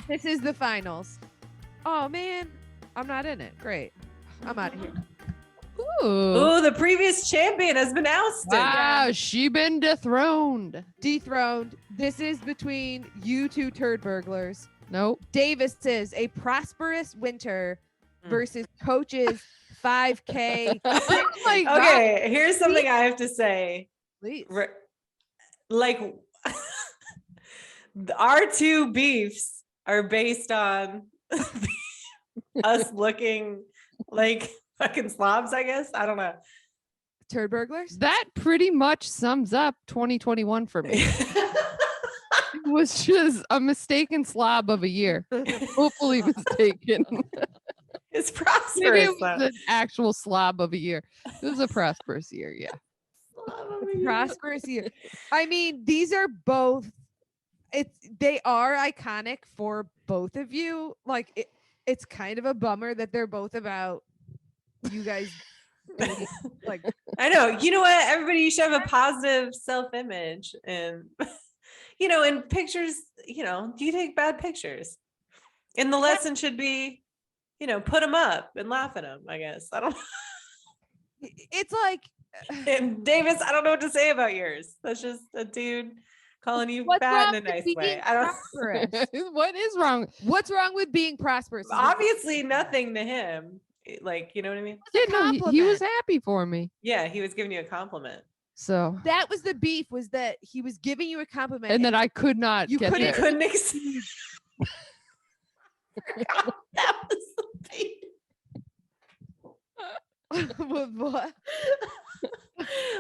This is the finals. Oh man, I'm not in it. Great. I'm out of here. Ooh, the previous champion has been ousted. Wow, she been dethroned. Dethroned. This is between you two turd burglars. Nope. Davis is a prosperous winter versus Coach's 5K. Oh my God. Okay, here's something I have to say. Please. Like, our two beefs are based on us looking like fucking slobs, I guess. I don't know. Turd burglars? That pretty much sums up 2021 for me. It was just a mistaken slob of a year. Hopefully mistaken. It's Maybe prosperous. it was an actual slob of a year. It was a prosperous year, yeah. Prosperous year. I mean, these are both. They are iconic for both of you. Like it's kind of a bummer that they're both about you guys. Like I know. You know what? Everybody, you should have a positive self-image, and in pictures. Do you take bad pictures? And the lesson should be, put them up and laugh at them. I guess I don't. it's like. And Davis, I don't know what to say about yours. That's just a dude calling you fat in a nice way. I don't. What is wrong? What's wrong with being prosperous? Obviously, nothing to him. Like, you know what I mean? Yeah, no, he was happy for me. Yeah, he was giving you a compliment. So that was the beef, was that he was giving you a compliment, and that I could not. You get there. couldn't exceed. That was the beef. What?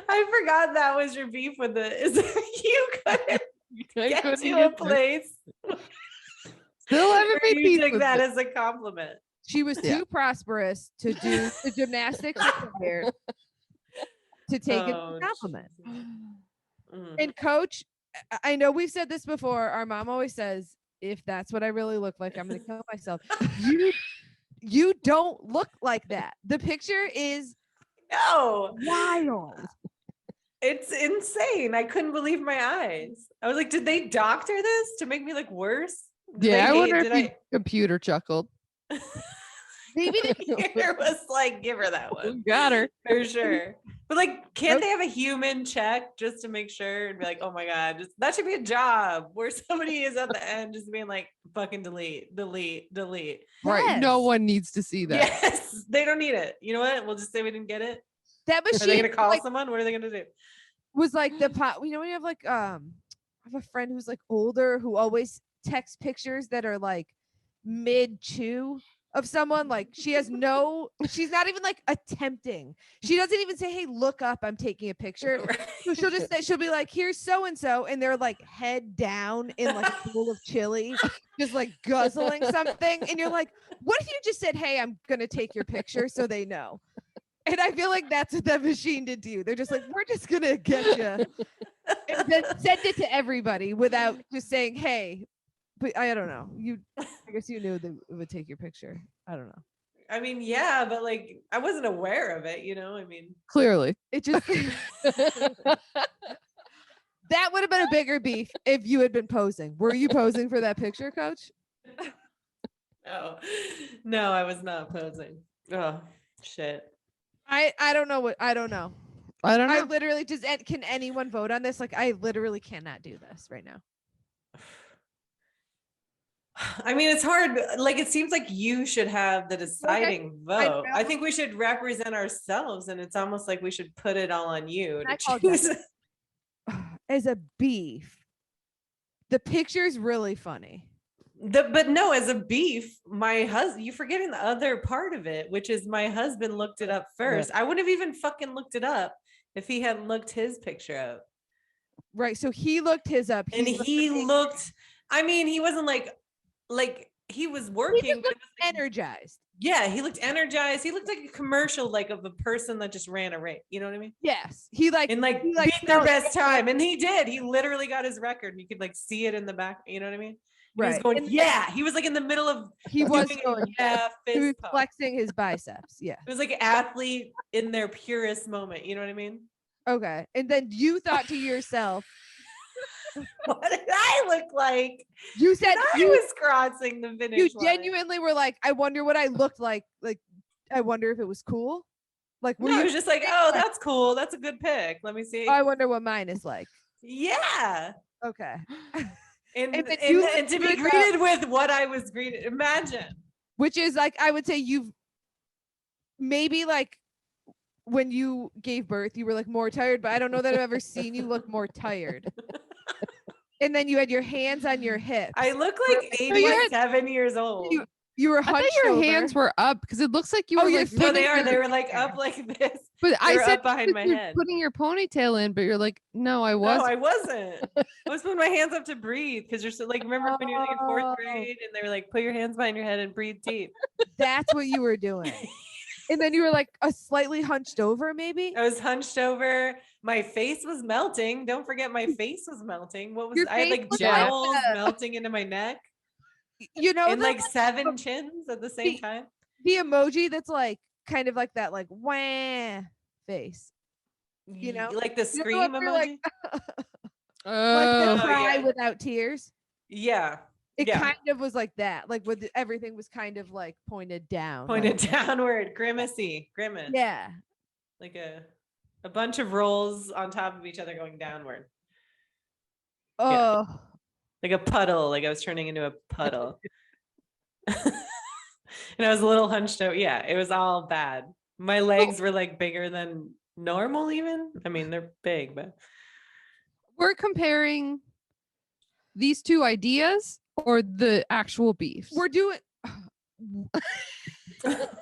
I forgot that was your beef with you couldn't get to a place. Still haven't made You peace took with that it. as a compliment. She was too prosperous to do the gymnastics required to take it as a compliment. And Coach, I know we've said this before. Our mom always says, if that's what I really look like, I'm going to kill myself. You don't look like that. The picture is wild. It's insane. I couldn't believe my eyes. I was like, did they doctor this to make me look worse? I wonder if the computer chuckled. Maybe the computer was like, give her that one. Got her. For sure. But like, can't they have a human check just to make sure and be like, oh my God, that should be a job where somebody is at the end just being like, fucking delete. Right. Yes. No one needs to see that. Yes. They don't need it. You know what? We'll just say we didn't get it. That machine. Are they going to call someone? What are they going to do? Was like the pot. When you have like, I have a friend who's like older who always texts pictures that are like mid-chew of someone. Like she's not even like attempting. She doesn't even say, hey, look up, I'm taking a picture. So she'll be like, here's so-and-so. And they're like head down in like a bowl of chili, just like guzzling something. And you're like, what if you just said, hey, I'm going to take your picture so they know? And I feel like that's what that machine did to you. They're just like, we're just going to get you. And then send it to everybody without just saying, hey, but I don't know. I guess you knew they would take your picture. I don't know. I mean, yeah, but like, I wasn't aware of it, I mean. Clearly. It just, that would have been a bigger beef if you had been posing. Were you posing for that picture, Coach? No, I was not posing. Oh, shit. I don't know. I don't know. I literally just, can anyone vote on this? Like, I literally cannot do this right now. I mean, it's hard. Like, it seems like you should have the deciding vote. I think we should represent ourselves, and it's almost like we should put it all on you to choose. As a beef, the picture's really funny. But no, as a beef, my husband, you're forgetting the other part of it, which is my husband looked it up first. I wouldn't have even fucking looked it up if he hadn't looked his picture up. Right. So he looked his up. He looked, I mean, he wasn't like he was working. He looked energized. Yeah, he looked energized. He looked like a commercial, like of a person that just ran a race. You know what I mean? Yes. He beat their best time. And he did. He literally got his record. You could like see it in the back. You know what I mean? He was going, he was like in the middle of he was flexing his biceps. Yeah. It was like an athlete in their purest moment. You know what I mean? Okay. And then you thought to yourself, what did I look like You said I you, was crossing the finish you line. genuinely were like, I wonder what I looked like. Like, I wonder if it was cool. Like, were No, I you was just like, oh, that's cool. That's a good pick. Let me see. I wonder what mine is like. Yeah. Okay. And, And then and, you and to be look up- greeted with what I was greeted. Imagine. Which is like, I would say you've maybe like when you gave birth, you were like more tired, but I don't know that I've ever seen you look more tired. And then you had your hands on your hips. I look like So you had- 87 years old. You were I thought hunched your over. hands were up because it looks like you Oh, were you're like. No, they putting are. your- They were like up like this. But I They were said up behind my you're head. putting your ponytail in, but you're like, no, I No, was. I wasn't. I was putting my hands up to breathe because you're so like, remember when you're like in Oh. fourth grade and they were like, put your hands behind your head and breathe deep. That's what you were doing. And then you were like a slightly hunched over, maybe. I was hunched over. My face was melting. Don't forget, my face was melting. What was Your I had face like was like jowls melting into my neck You know, and the, like 7 chins at the same time. the emoji that's like kind of like that, like wah face. You know? Like the You know scream what we're emoji. like- Like Oh, the cry yeah. without tears. Yeah, It Yeah. kind of was like that, like with everything was kind of like pointed down. pointed like, downward, grimace. yeah. Like a bunch of rolls on top of each other going downward, Oh, like a puddle. Like I was turning into a puddle. And I was a little hunched out. Yeah, it was all bad. My legs were like bigger than normal, even. I mean, they're big, but we're comparing these two ideas or the actual beefs. we're doing.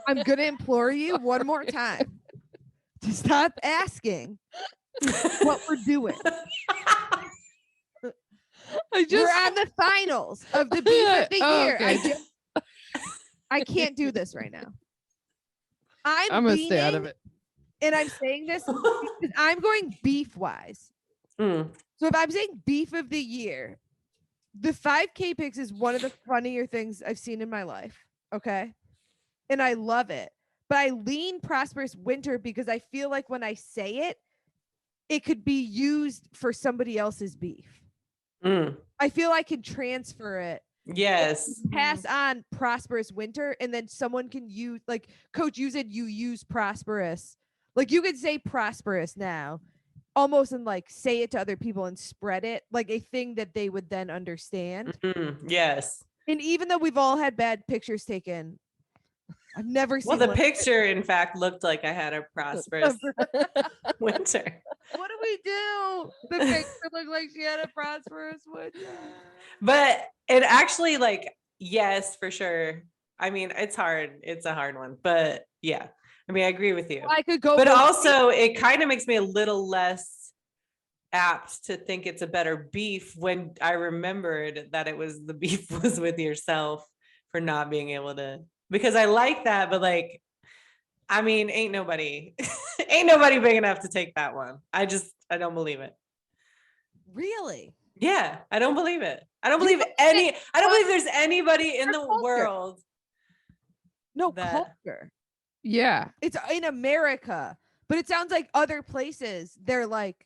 I'm gonna implore you one more time to stop asking what we're doing. I just We're on the finals of the beef of the Oh, year. okay. I can't do this right now. I'm gonna stay out of leaning, it. and I'm saying this because I'm going beef wise. Mm. So if I'm saying beef of the year, the 5K picks is one of the funnier things I've seen in my life. Okay. And I love it. But I lean prosperous winter because I feel like when I say it, it could be used for somebody else's beef. Mm. I feel I can transfer it, Yes. pass on prosperous winter, and then someone can use, like Coach, you said you use prosperous. Like you could say prosperous now, almost and like say it to other people and spread it like a thing that they would then understand. Mm. Yes. And even though we've all had bad pictures taken, I've never seen Well, the one- picture, in fact, looked like I had a prosperous winter. What do we do? The picture looked like she had a prosperous winter. But it actually, like, yes, for sure. I mean, it's hard. It's a hard one, but yeah. I mean, I agree with you. I could go, But both also, it kind of makes me a little less apt to think it's a better beef when I remembered that it was the beef was with yourself for not being able to, because I like that, but like, I mean, ain't nobody big enough to take that one. I don't believe it. really. Yeah, I don't believe it. I don't You believe don't I don't believe there's anybody in the culture. world. No That- culture. Yeah. It's in America, but it sounds like other places they're like.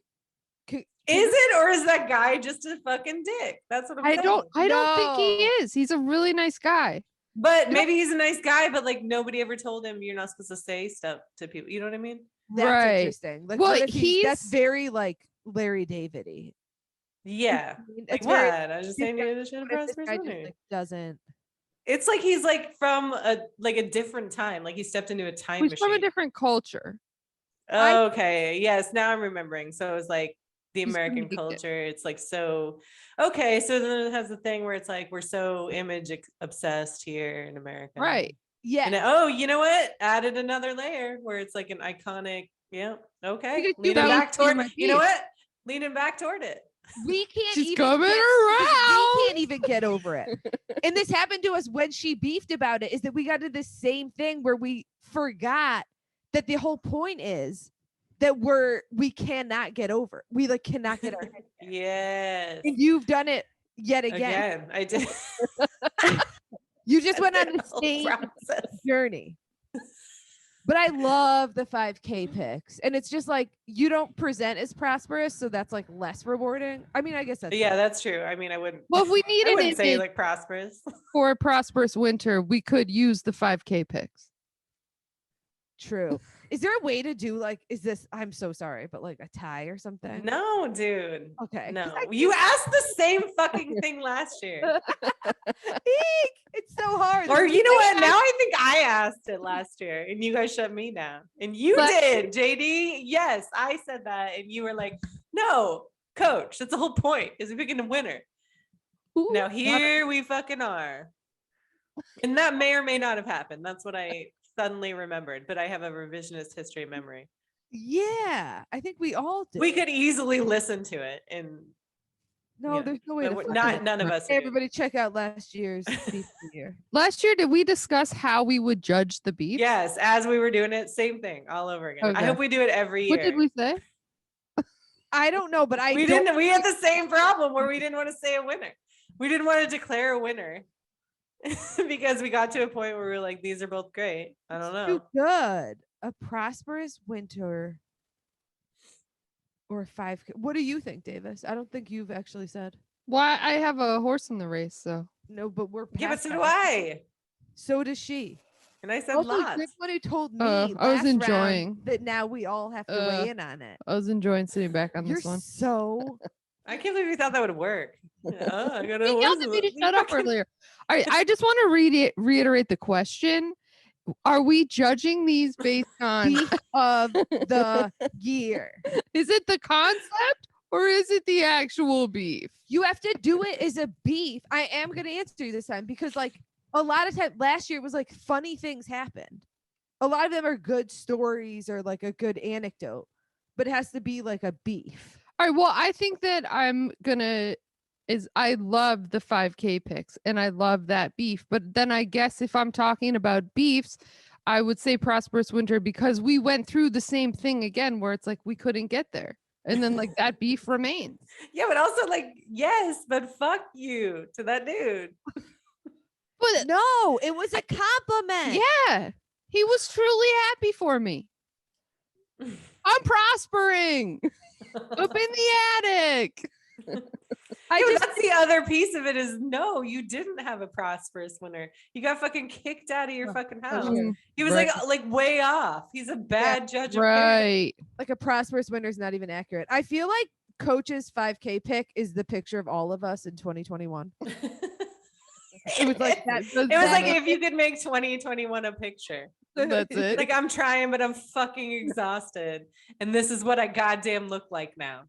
Is it, or is that guy just a fucking dick? That's what I'm I saying. don't think he No. is. He's a really nice guy. But maybe he's a nice guy, but like nobody ever told him you're not supposed to say stuff to people. You know what I mean? That's Right. interesting. Like, Well, what if that's he's- very like Larry David-y. Yeah. It's Like very what? I was just saying you should have what if this prosperous guy just, winter. like, doesn't. It's like he's like from a different time. Like he stepped into a time He's machine. from a different culture. Okay. Yes. Now I'm remembering. So it was like the He's from American the- culture. It's like so okay. So then it has the thing where it's like we're so image obsessed here in America. Right. Yeah. And oh, you know what? Added another layer where it's like an iconic. Yeah. Okay. Because Leaning that back would be toward. my You know piece. what? Leaning back toward it. We can't She's even coming get, around. we can't even get over it. And this happened to us when she beefed about it, is that we got to the same thing where we forgot that the whole point is that we cannot get over it. We like cannot get our head. Yes. And you've done it yet again. Again, I did. You just went on the Whole same process. journey. But I love the 5K pics. And it's just like you don't present as prosperous, so that's like less rewarding. I mean, I guess that's Yeah, that's true. I mean, I wouldn't. Well, if we I needed wouldn't say it like prosperous. for a prosperous winter, we could use the 5K pics. true. Is there a way to do like, is this, I'm so sorry, but like a tie or something? No, dude. Okay. 'Cause No, I you just- asked the same fucking thing last year. Eek, it's so hard. Or Like, you know I what? asked- Now I think I asked it last year and you guys shut me down. And you But- did, JD. Yes, I said that. And you were like, no, coach, that's the whole point, is we picking a winner. Who Now got- here we fucking are. And that may or may not have happened. That's what I suddenly remembered, but I have a revisionist history memory. Yeah, I think we all did. We could easily listen to it and No, yeah, there's no way but to we're- fucking- none of us are Hey, doing it. everybody check out last year's beef of the year. Last year, did we discuss how we would judge the beef? Yes, as we were doing it, same thing all over again. I Okay. hope we do it every year. What did we say? I don't know, but I we don't didn't. We had the same problem where we didn't want to say a winner. We didn't want to declare a winner because we got to a point where we were like, "These are both great." I don't do know. good. A prosperous winter or a 5K. What do you think, Davis? I don't think you've actually said. Why I have a horse in the race, so No, but we're Yeah, but past so that. do I. So does she. And I said Also, lots. you're the one who told me I was last round enjoying. that now we all have to weigh in on it. I was enjoying sitting back on You're this one. so I can't believe you thought that would work. I got a You yelled at me to horse. shut up earlier. All right, I just want to reiterate the question. Are we judging these based on beef of the year. is it the concept or is it the actual beef? You have to do it as a beef. I am gonna answer you this time because like a lot of time last year it was like funny things happened. A lot of them are good stories or like a good anecdote, but it has to be like a beef. All right, well, I think that I love the 5K picks and I love that beef. But then I guess if I'm talking about beefs, I would say prosperous winter because we went through the same thing again where it's like we couldn't get there. And then like that beef remains. Yeah, but also like, yes, but fuck you to that dude. But No, it was a compliment. yeah, he was truly happy for me. I'm prospering up in the attic. I Yeah, but just that's the other piece of it is no, you didn't have a prosperous winter. You got fucking kicked out of your fucking house. Mm, He was right. like way off. He's a bad judge of character. Right. like a prosperous winter is not even accurate. I feel like Coach's 5K pick is the picture of all of us in 2021. It was like that. Does It was that like make- if you could make 2021 a picture. That's it. Like I'm trying, but I'm fucking exhausted. And this is what I goddamn look like now.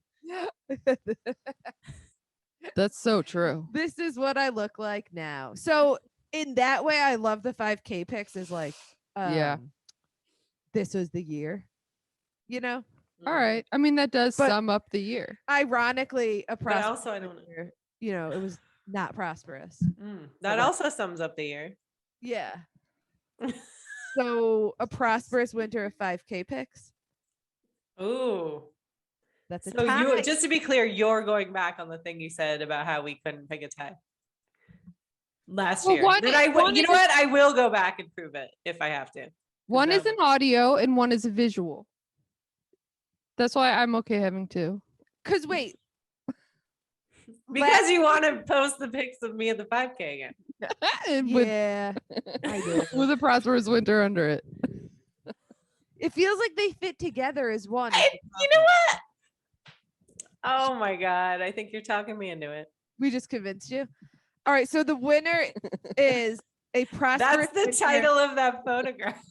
That's so true. This is what I look like now. So in that way, I love the 5K picks is like, Yeah. this was the year, you know, All right. I mean, that does But- sum up the year. ironically, a But prosperous also I don't winter, you know, it was not prosperous. that But- also sums up the year. Yeah. So a prosperous winter of 5K picks. Ooh. That's a So tie. you just to be clear, you're going back on the thing you said about how we couldn't pick a tie last Well, year. one That is- one you know is- what? I will go back and prove it if I have to. One is that an audio and one is a visual. That's why I'm okay having two. Because wait, Because you want to post the pics of me at the 5K again. And with, yeah, I do. with a prosperous winter under it. It feels like they fit together as one. You know what? Oh my God. I think you're talking me into it. We just convinced you. All right, so the winner is a prosperous. That's the winter. title of that photograph.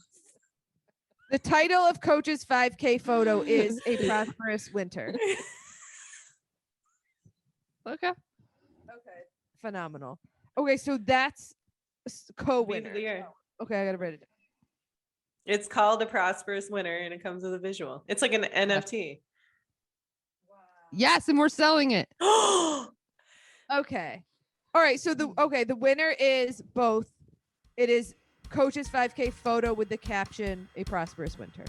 The title of Coach's 5K photo is a prosperous winter. Okay. Okay, phenomenal. Okay, so that's Beef of the co-winner. year. Okay, I gotta write it down. It's called a prosperous winner and it comes with a visual. It's like an NFT. Yes, and we're selling it. Okay. All right, so the winner is both. It is Coach's 5K photo with the caption "A prosperous winter."